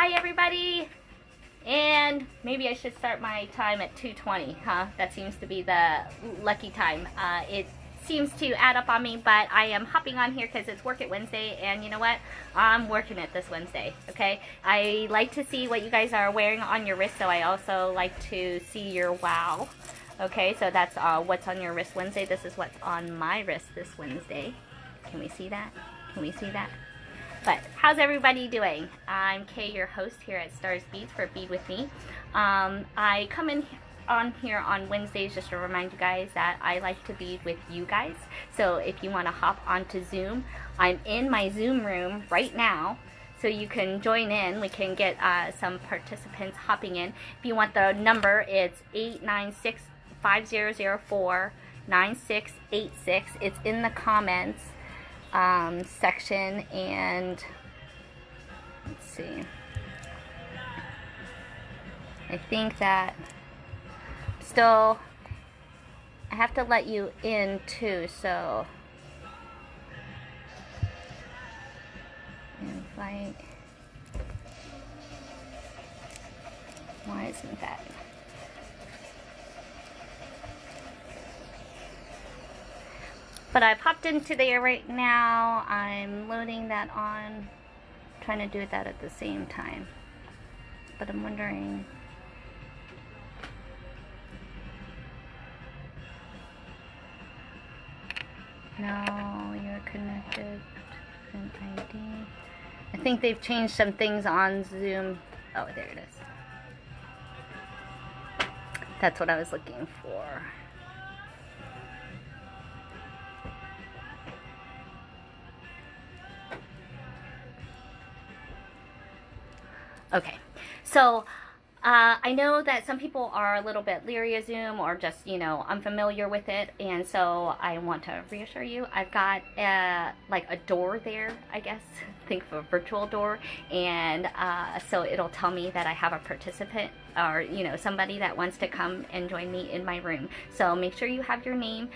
Hi everybody, and maybe I should start my time at 2:20, huh? That seems to be the lucky time. It seems to add up on me, but I am hopping on here because it's Work It Wednesday, and you know what? I'm working it this Wednesday, okay? I like to see what you guys are wearing on your wrist, so I also like to see your wow. Okay, so that's what's on your wrist Wednesday. This is what's on my wrist this Wednesday. Can we see that? Can we see that? But how's everybody doing? I'm Kay, your host here at Stars Beads for Bead With Me. I come in on here on Wednesdays just to remind you guys that I like to bead with you guys. So if you want to hop onto Zoom, I'm in my Zoom room right now. So you can join in. We can get some participants hopping in. If you want the number, it's 896-5004-9686. It's in the comments section, and let's see, I think that still I have to let you in too, so invite. Why isn't that? But I popped into there right now. I'm loading that on, trying to do that at the same time. But I'm wondering, no, you're connected, different ID. I think they've changed some things on Zoom. Oh, there it is. That's what I was looking for. Okay, so I know that some people are a little bit leery of Zoom or just, unfamiliar with it, and so I want to reassure you. I've got like a door there, I guess. Think of a virtual door, and so it'll tell me that I have a participant or somebody that wants to come and join me in my room. So make sure you have your name,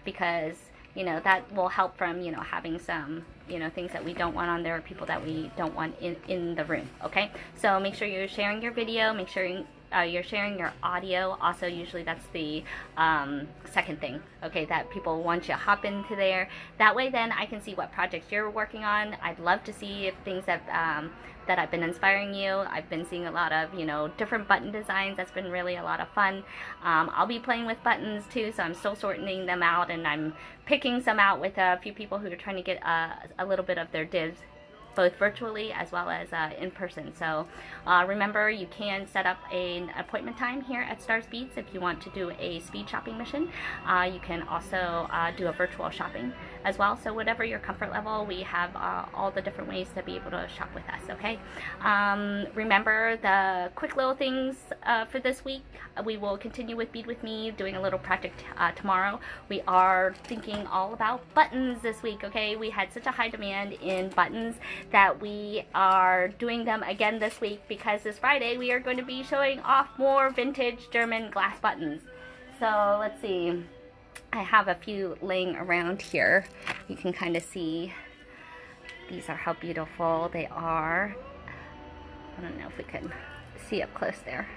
because that will help from having some things that we don't want on there, or people that we don't want in the room. Okay, so make sure you're sharing your video, make sure you're sharing your audio. Also, usually that's the second thing, okay, that people want you to hop into there. That way then I can see what projects you're working on. I'd love to see if things that I've been inspiring you. I've been seeing a lot of different button designs. That's been really a lot of fun. I'll be playing with buttons too, so I'm still sorting them out, and I'm picking some out with a few people who are trying to get a little bit of their divs, both virtually as well as in person. So remember, you can set up an appointment time here at Stars Beads if you want to do a speed shopping mission. You can also do a virtual shopping as well. So whatever your comfort level, we have all the different ways to be able to shop with us, okay? Remember the quick little things for this week. We will continue with Bead With Me, doing a little project tomorrow. We are thinking all about buttons this week, okay? We had such a high demand in buttons that we are doing them again this week, because this Friday we are going to be showing off more vintage German glass buttons. So let's see. I have a few laying around here. You can kind of see. These are how beautiful they are. I don't know if we can see up close there.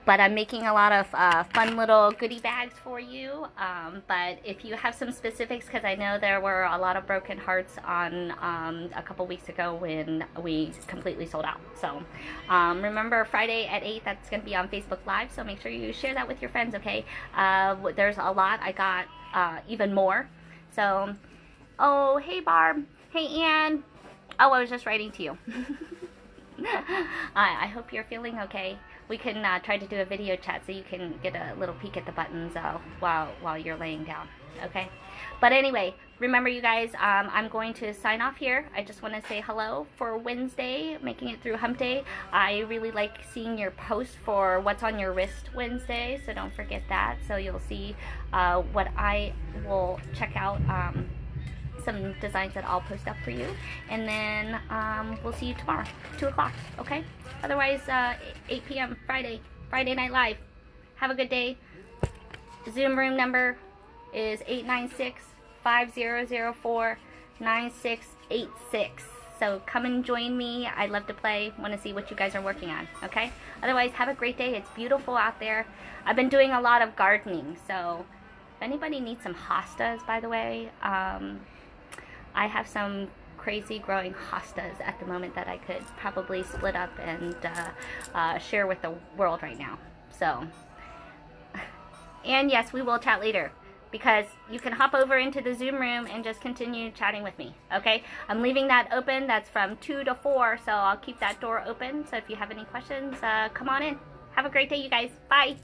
But I'm making a lot of fun little goodie bags for you. But if you have some specifics, because I know there were a lot of broken hearts on a couple weeks ago when we completely sold out. So remember, Friday at 8, that's going to be on Facebook Live. So make sure you share that with your friends, okay? There's a lot. I got even more. So, oh, hey, Barb. Hey, Ann. Oh, I was just writing to you. I hope you're feeling okay. We can try to do a video chat so you can get a little peek at the buttons while you're laying down, okay? But anyway, remember you guys, I'm going to sign off here. I just want to say hello for Wednesday, making it through hump day. I really like seeing your posts for what's on your wrist Wednesday, so don't forget that. So you'll see what I will check out, some designs that I'll post up for you, and then we'll see you tomorrow, 2 o'clock, okay? Otherwise, 8 p.m. Friday Night Live. Have a good day. Zoom room number is 896-5004-9686. So come and join me. I love to play. Want to see what you guys are working on, okay? Otherwise, have a great day. It's beautiful out there. I've been doing a lot of gardening, so if anybody needs some hostas, by the way, I have some crazy growing hostas at the moment that I could probably split up and share with the world right now. So, and yes, we will chat later, because you can hop over into the Zoom room and just continue chatting with me, okay? I'm leaving that open. That's from 2 to 4, so I'll keep that door open. So if you have any questions, come on in. Have a great day, you guys. Bye.